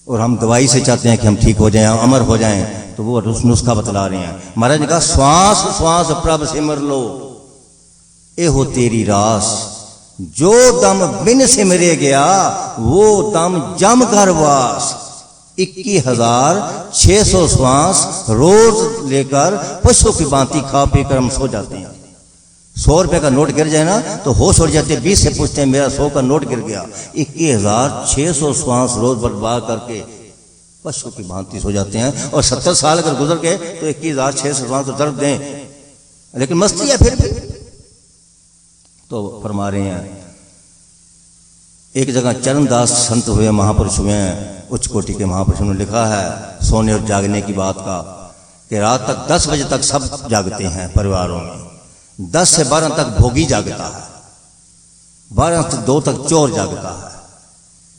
[SPEAKER 5] और हम दवाई से चाहते हैं कि हम ठीक हो जाएं, अमर हो जाएं, तो वो नुस्खा बतला रहे हैं। महाराज ने कहा, श्वास श्वास प्रभ सिमर लो, ए हो तेरी रास। जो दम बिन सिमरे गया वो दम जम कर वास। 21,600 श्वास रोज लेकर पशु की भांति खा पी कर हम सो जाते हैं। 100 रुपए का नोट गिर जाए ना तो होश उड़ जाते हैं। 20 से पूछते हैं, मेरा 100 का नोट गिर गया। 21,600 श्वास रोज बर्बाद करके पशु की भांति सो जाते हैं। और 70 साल अगर गुजर गए तो 21,600 श्वास तो दर्द दें, लेकिन मस्ती है फिर भी। तो फरमा रहे हैं, एक जगह चरणदास संत हुए, महापुरुष हुए, उच्च कोटि के महापुरुषों ने लिखा है सोने और जागने की बात का, कि रात तक 10 बजे तक सब जागते हैं परिवारों में, 10 से 12 तक भोगी जागता है, 12 से 2 तक चोर जागता है,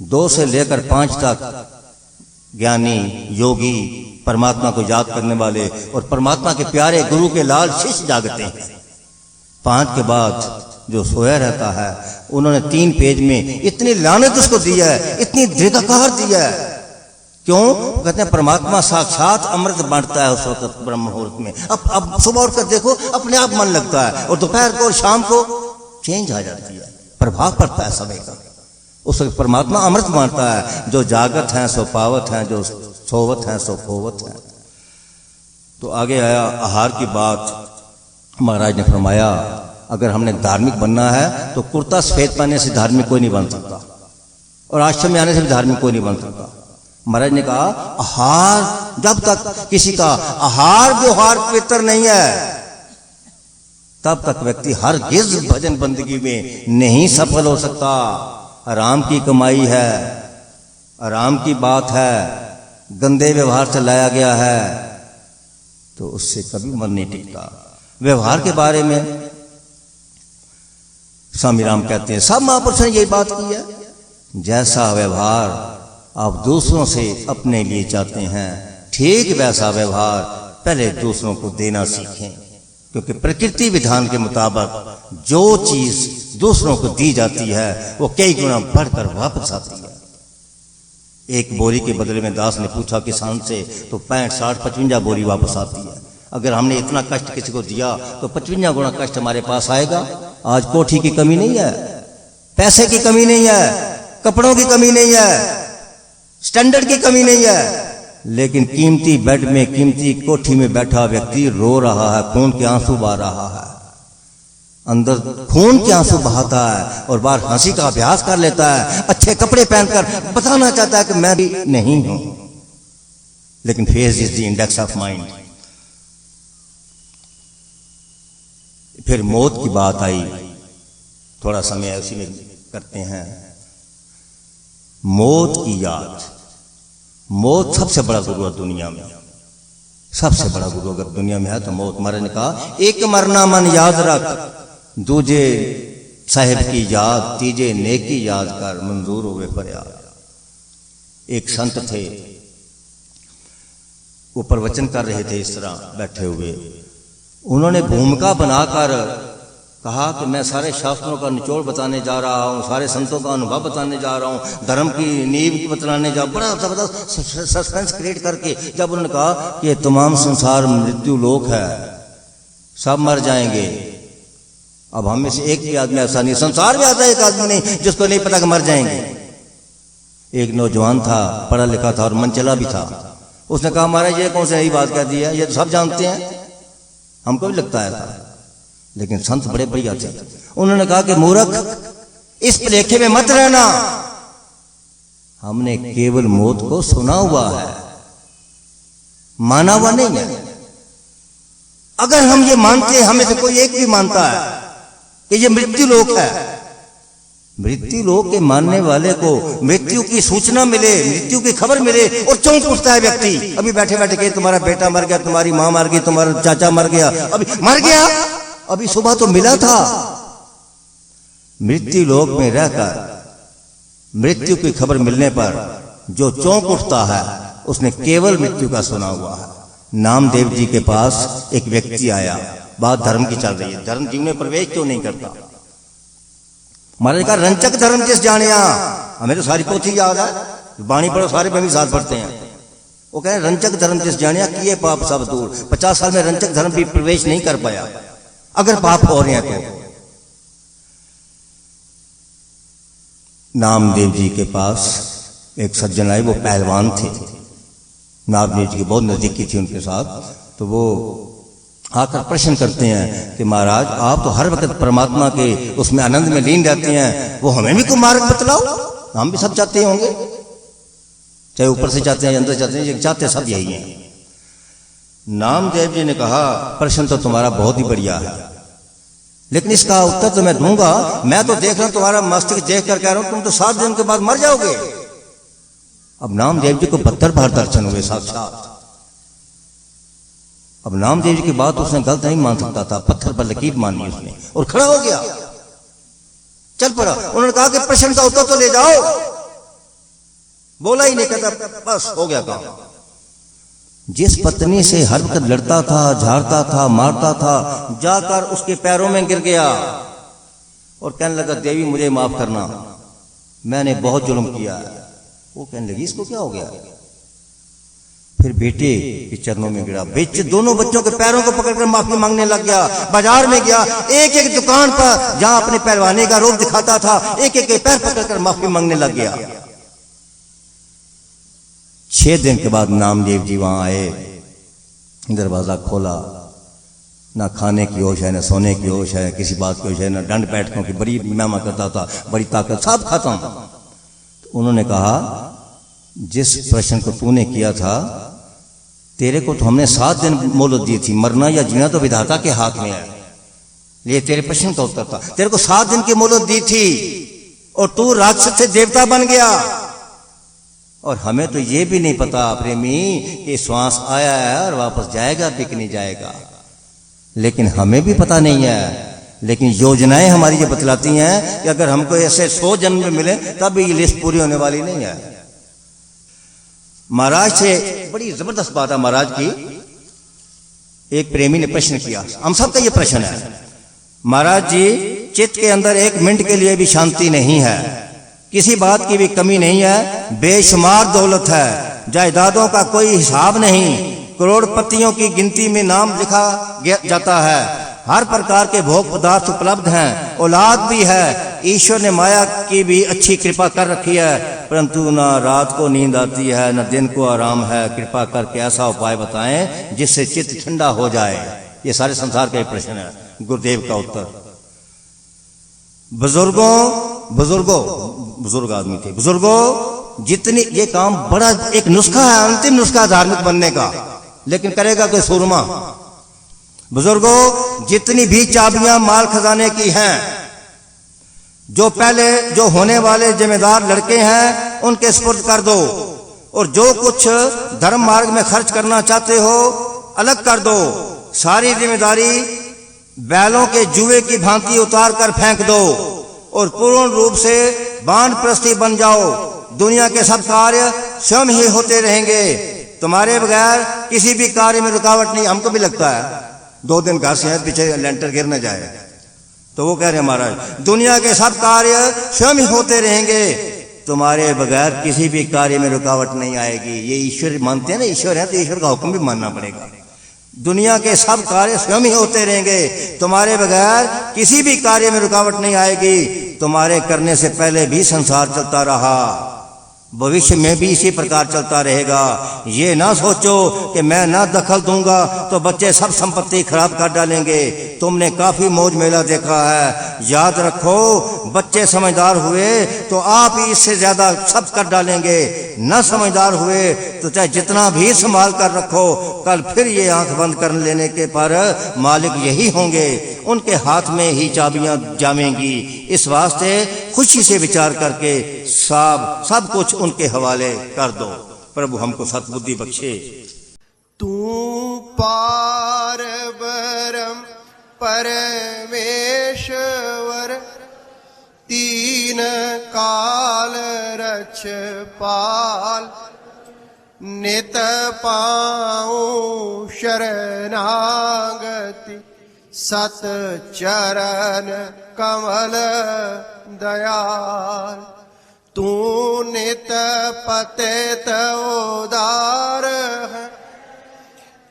[SPEAKER 5] 2 से लेकर 5 तक ज्ञानी योगी परमात्मा को याद करने वाले और परमात्मा के प्यारे गुरु के लाल शिष्य जागते हैं। 5 के बाद जो सोया रहता है, उन्होंने 3 पेज में इतनी लानत उसको दी है, इतनी दृढ़कार दी है क्यों? कहते हैं परमात्मा साक्षात अमृत बांटता है उस वक्त ब्रह्म मुहूर्त में। अब सुबह उठकर देखो अपने आप मन लगता है, और दोपहर को और शाम को चेंज आ जाती है, प्रभाव पड़ता है समय का। उस वक्त परमात्मा अमृत बांटता है, जो जागत हैं सो पावत हैं, जो सोवत हैं सो खोवत हैं। तो आगे आया आहार की बात। महाराज ने फरमाया अगर हमने धार्मिक बनना है तो कुर्ता सफेद पहनने से धार्मिक कोई नहीं बन सकता, और आश्रम में आने से भी धार्मिक कोई नहीं बन सकता। महाराज ने कहा आहार, जब तक किसी का आहार व्यवहार पवित्र नहीं है तब तक व्यक्ति हरगिज भजन बंदगी में नहीं सफल हो सकता। आराम की कमाई है, आराम की बात है, गंदे व्यवहार से लाया गया है तो उससे कभी मन नहीं टिकता। व्यवहार के बारे में स्वामी राम कहते हैं, सब महापुरुषों ने यही बात की है, जैसा व्यवहार आप दूसरों से अपने लिए चाहते हैं ठीक वैसा व्यवहार पहले दूसरों को देना सीखें, क्योंकि प्रकृति विधान के मुताबिक जो चीज दूसरों को दी जाती है वो कई गुना बढ़कर वापस आती है। एक बोरी के बदले में दास ने पूछा किसान से तो 65, 60, 55 बोरी वापस आती है। अगर हमने इतना कष्ट किसी को दिया तो 55 गुना कष्ट हमारे पास आएगा। आज कोठी की कमी नहीं है, पैसे की कमी नहीं है, कपड़ों की कमी नहीं है, स्टैंडर्ड की कमी नहीं है, लेकिन कीमती बेड में कीमती कोठी में बैठा व्यक्ति रो रहा है, खून के आंसू बहा रहा है, अंदर खून के आंसू बहाता है और बाहर हंसी का अभ्यास कर लेता है, अच्छे कपड़े पहनकर बताना चाहता है कि मैं भी नहीं हूं, लेकिन face is the index of mind. फिर मौत की बात आई, थोड़ा समय उसी में करते हैं। मौत की याद, मौत सबसे बड़ा गुरु है दुनिया में, सबसे बड़ा गुरु अगर दुनिया में है तो मौत। महाराज ने कहा एक मरना मन याद रख, दूजे साहिब की याद, तीजे नेकी याद कर, मंजूर हुए फरियाद। एक संत थे, वो प्रवचन कर रहे थे इस तरह बैठे हुए, उन्होंने भूमिका बनाकर कहा कि मैं सारे शास्त्रों का निचोड़ बताने जा रहा हूँ, सारे संतों का अनुभव बताने जा रहा हूँ, धर्म की नींव बताने जा, बड़ा जबरदस्त सस्पेंस क्रिएट करके जब उन्होंने कहा कि तमाम संसार मृत्यु लोक है, सब मर जाएंगे, अब हम में से एक भी आदमी ऐसा नहीं, संसार में आता है एक आदमी नहीं जिसको नहीं पता कि मर जाएंगे। एक नौजवान था, पढ़ा लिखा था और मन चला भी था, उसने कहा महाराज ये कौन सी नई बात कह दी है, ये तो सब जानते हैं, हमको भी लगता है था, लेकिन संत बड़े बढ़िया थे। उन्होंने कहा कि मूर्ख इस भुलेखे में मत रहना, हमने केवल मौत को सुना हुआ है, माना हुआ नहीं है। अगर हम ये मानते हैं, हमें से कोई एक भी मानता है कि ये मृत्यु लोक है, मृत्यु लोक के मानने वाले को मृत्यु की सूचना मिले, मृत्यु की खबर मिले और चौंक उठता है व्यक्ति। अभी बैठे बैठे के तुम्हारा बेटा मर गया, तुम्हारी मां मर गई, तुम्हारा चाचा मर गया, अभी मर गया, अभी सुबह तो मिला था। मृत्यु लोक में रहकर मृत्यु की खबर मिलने पर जो चौंक उठता है उसने केवल मृत्यु का सुना हुआ है। नामदेव जी के पास एक व्यक्ति आया, बात धर्म की चल रही है, धर्म जीव में प्रवेश क्यों नहीं करता। महाराज का रंचक धर्म जिस जानिया, हमें तो सारी पोथी याद है, बाणी पढ़ो सारे में भी साथ पढ़ते हैं। वो कह रहे रंचक धर्म जिस जानिया किए पाप सब दूर। 50 साल में रंचक धर्म भी प्रवेश नहीं कर पाया, अगर पाप हो रहे हैं तो। नामदेव जी के पास एक सज्जन आए, वो पहलवान थे, नामदेव जी की बहुत नजदीकी थी उनके साथ। तो वो आकर प्रश्न करते हैं कि महाराज आप तो हर वक्त परमात्मा के उसमें आनंद में लीन रहते हैं, वो हमें भी कोई मार्ग बतलाओ, हम भी सब चाहते होंगे, चाहे ऊपर से चाहते हैं अंदर चाहते हैं, चाहते सब यही हैं। नामदेव जी ने कहा प्रश्न तो तुम्हारा बहुत ही बढ़िया है, लेकिन इसका उत्तर तो मैं दूंगा। मैं तो देख रहा हूं, तुम्हारा मस्तिष्क देख कर कह रहा हूं, तुम तो 7 दिन के बाद मर जाओगे। अब नामदेव जी को 72 बार दर्शन हुए साक्षात। अब नामदेव जी की बात उसने गलत नहीं मान सकता था, पत्थर पर लकीर मानी उसने और खड़ा हो गया, चल पड़ा। उन्होंने कहा कि प्रश्न का उत्तर तो ले जाओ, बोला ही नहीं, कहता बस हो गया काम। जिस पत्नी से हर वक्त लड़ता था, झाड़ता था, मारता था, जाकर उसके पैरों में गिर गया और कहने लगा देवी मुझे माफ करना, मैंने बहुत जुल्म किया है। वो कहने लगी इसको क्या हो गया, फिर बेटे के चरणों में गिरा, दोनों बच्चों के पैरों को पकड़कर माफी मांगने लग गया। बाजार में गया, एक एक दुकान पर जहां अपने पहलवानी का रूप दिखाता था, एक एक के पैर पकड़कर माफी मांगने लग गया। 6 दिन के बाद नामदेव जी वहां आए, दरवाजा खोला, ना खाने की होश है, ना सोने की होश है, किसी बात की होश है, ना दंड बैठकों की, बड़ी महिमा करता था, बड़ी ताकत, सब खत्म। तो उन्होंने कहा, जिस प्रश्न को तूने किया था, तेरे को तो हमने 7 दिन मोहलत दी थी, मरना या जीना तो विधाता के हाथ में है, ये तेरे प्रश्न का उत्तर था। तेरे को 7 दिन की मोहलत दी थी और तू राक्षस से देवता बन गया। और हमें तो ये भी नहीं पता प्रेमी कि श्वास आया है और वापस जाएगा भी कि नहीं जाएगा, लेकिन हमें भी पता नहीं है। लेकिन योजनाएं हमारी ये बतलाती हैं कि अगर हमको ऐसे 100 जन्म में मिले तब भी ये लिस्ट पूरी होने वाली नहीं है। महाराज से बड़ी जबरदस्त बात है महाराज की। एक प्रेमी ने प्रश्न किया, हम सबका ये प्रश्न है, महाराज जी चित्त के अंदर 1 मिनट के लिए भी शांति नहीं है, किसी बात की भी कमी नहीं है, बेशुमार दौलत है, जायदादों का कोई हिसाब नहीं, करोड़पतियों की गिनती में नाम लिखा जाता है, हर प्रकार के भोग पदार्थ उपलब्ध हैं, औलाद भी है, ईश्वर ने माया की भी अच्छी कृपा कर रखी है, परंतु ना रात को नींद आती है, ना दिन को आराम है, कृपा करके ऐसा उपाय बताएं जिससे चित्त ठंडा हो जाए। ये सारे संसार का एक प्रश्न है। गुरुदेव का उत्तर, बुजुर्ग आदमी थे, बुजुर्गों जितनी, ये काम बड़ा एक नुस्खा है, अंतिम नुस्खा धार्मिक बनने का, लेकिन करेगा कोई सूरमा। बुजुर्गों जितनी भी चाबियां माल खजाने की हैं, जो होने वाले जिम्मेदार लड़के हैं उनके सुपुर्द कर दो, और जो कुछ धर्म मार्ग में खर्च करना चाहते हो अलग कर दो। सारी जिम्मेदारी बैलों के जुए की भांति उतार कर फेंक दो और पूर्ण रूप से वानप्रस्थी बन जाओ। दुनिया के सब कार्य स्वयं ही होते रहेंगे, तुम्हारे बगैर किसी भी कार्य में रुकावट नहीं। हमको भी लगता है 2 दिन घर से पीछे लेंटर गिर न जाए, तो वो कह रहे हैं महाराज दुनिया के सब कार्य स्वयं ही होते रहेंगे, तुम्हारे बगैर किसी भी कार्य में रुकावट नहीं आएगी। ये ईश्वर मानते हैं ना, ईश्वर है तो ईश्वर का हुक्म भी मानना पड़ेगा। दुनिया के सब कार्य स्वयं ही होते रहेंगे, तुम्हारे बगैर किसी भी कार्य में रुकावट नहीं आएगी। तुम्हारे करने से पहले भी संसार चलता रहा, भविष्य में भी इसी प्रकार चलता रहेगा। ये ना सोचो कि मैं ना दखल दूंगा तो बच्चे सब संपत्ति खराब कर डालेंगे। तुमने काफी मौज मेला देखा है, याद रखो बच्चे समझदार हुए तो आप ही इससे ज्यादा सब कर डालेंगे, न समझदार हुए तो चाहे जितना भी संभाल कर रखो, कल फिर ये आंख बंद कर लेने के पर मालिक यही होंगे, उनके हाथ में ही चाबियां जामेंगी। इस वास्ते खुशी से विचार करके सब कुछ उनके हवाले कर दो। प्रभु हमको सद्बुद्धि बख्शे।
[SPEAKER 3] तू पार ब्रह्म परमेश्वर, 3 काल रच पाल, नित पाऊं शरणागति, सत चरण कमल दयाल। तू नित पतित उदार है,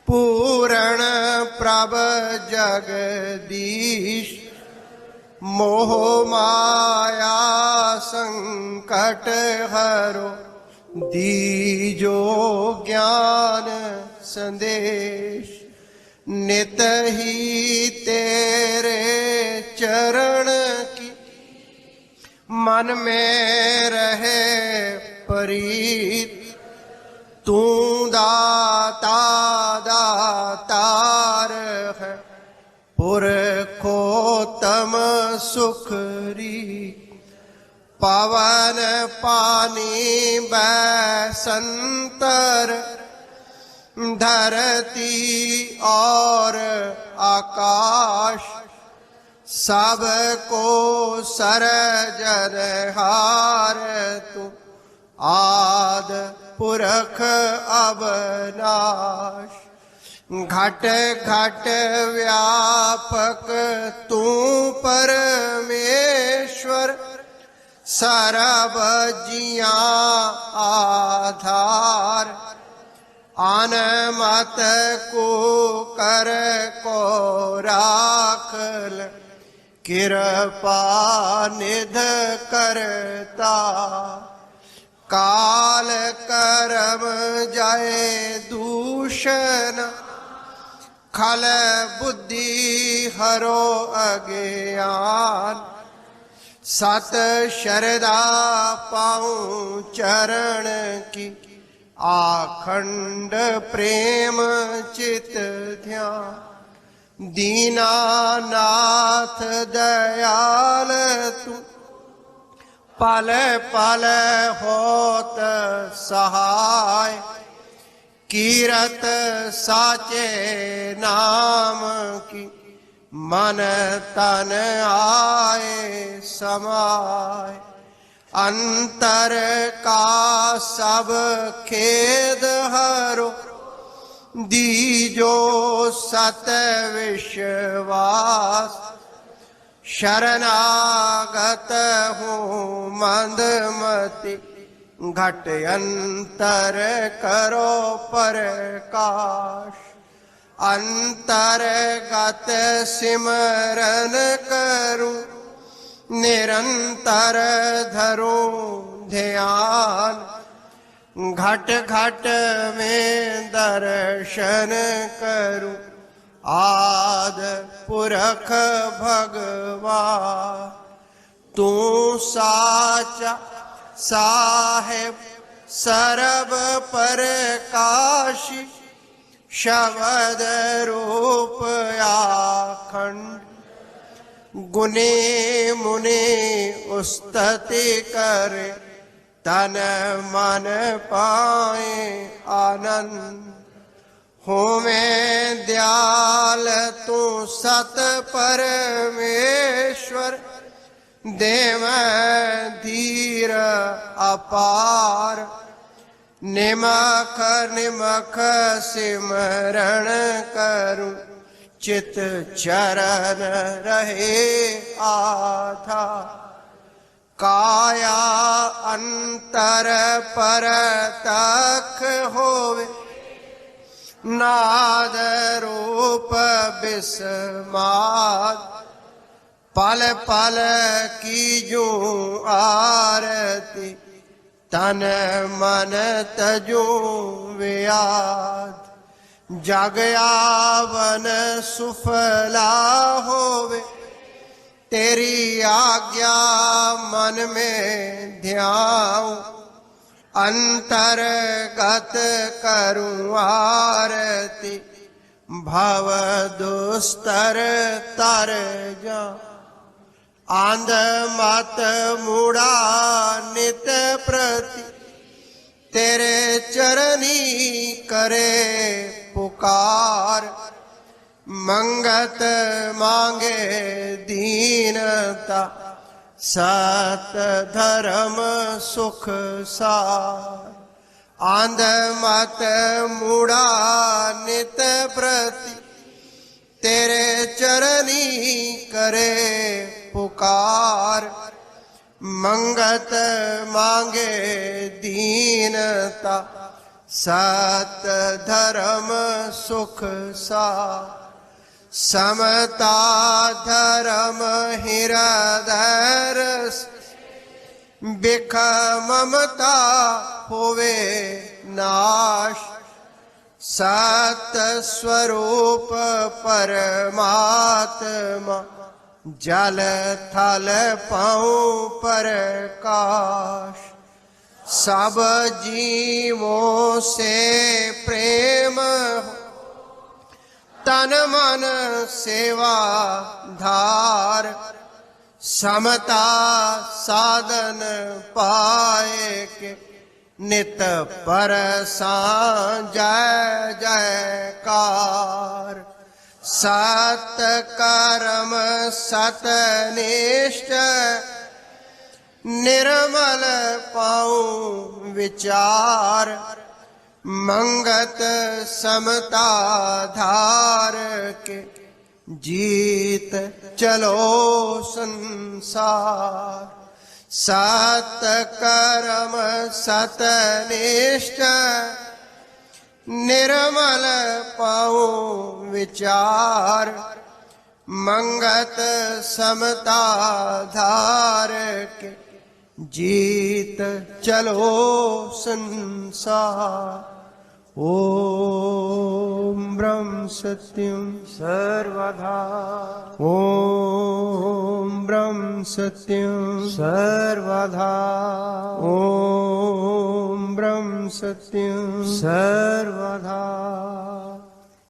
[SPEAKER 3] पूर्ण प्रभ जगदीश, मोह माया संकट हरो, दीजो ज्ञान संदेश। नित ही तेरे चरण की मन में रहे प्रीत, तू दाता दातार है, पुरखोत्तम सुखरी। पवन पानी बैसंतर, धरती और आकाश, सबको सरजनहार तू, आद पुरख अबनाश। घट घट व्यापक तू परमेश्वर, सर्व जियां आधार। आन मत को कर को राखल कृपा निध करता काल करम जाए दूषण खल बुद्धि हरो अज्ञान सत शरदा पाऊं चरण की आखंड प्रेम चित ध्यान दीनानाथ दयाल तू पल पल होत सहाय कीरत साचे नाम की मन तन आए समाय अंतर का सब खेद हरो दीजो सत विश्वास शरणागत हूँ मंदमति घट अंतर करो प्रकाश अंतर्गत सिमरन करूं निरंतर धरूं ध्यान घट घट में दर्शन करूं आद पुरख भगवान तू साचा साहेब सरब प्रकाशी शब्द रूप आखंड गुने मुने उस्तति करे तन मन पाए आनंद हो मैं दयाल तू सत परमेश्वर देव धीर अपार निमख निमख सिमरण करूं चित चरण रहे आधा काया अंतर परतख होवे नाद रूप बिस्माद पल पल कीजूं आरती तन मन तजूं व्याध जग आवन सुफला होवे तेरी आज्ञा मन में ध्याऊं अंतर्गत करूं आरती भव दुस्तर तर जा आंध मत मुड़ा नित प्रति तेरे चरनी करे पुकार मंगत मांगे दीनता सत धर्म सुख सार आंध मत मुड़ा नित प्रति तेरे चरनी करे पुकार मंगत मांगे दीनता सत धर्म सुख सार समता धर्म हृदय रस बिख ममता होवे नाश सत स्वरूप परमात्मा जल थल पाऊं प्रकाश सब जीवों से प्रेम तन मन सेवा धार समता साधन पाए के नित परसा जय जयकार सत कर्म सतनिष्ठ निर्मल पाऊं विचार मंगत समता धार के जीत चलो संसार सत कर्म सतनिष्ठ निर्मल पाऊं विचार मंगत समता धार के जीत चलो संसार। ओम ब्रह्म सत्यम सर्वधा ओम ब्रह्म सत्यम सर्वधा ओम ब्रह्म सत्यम सर्वधा।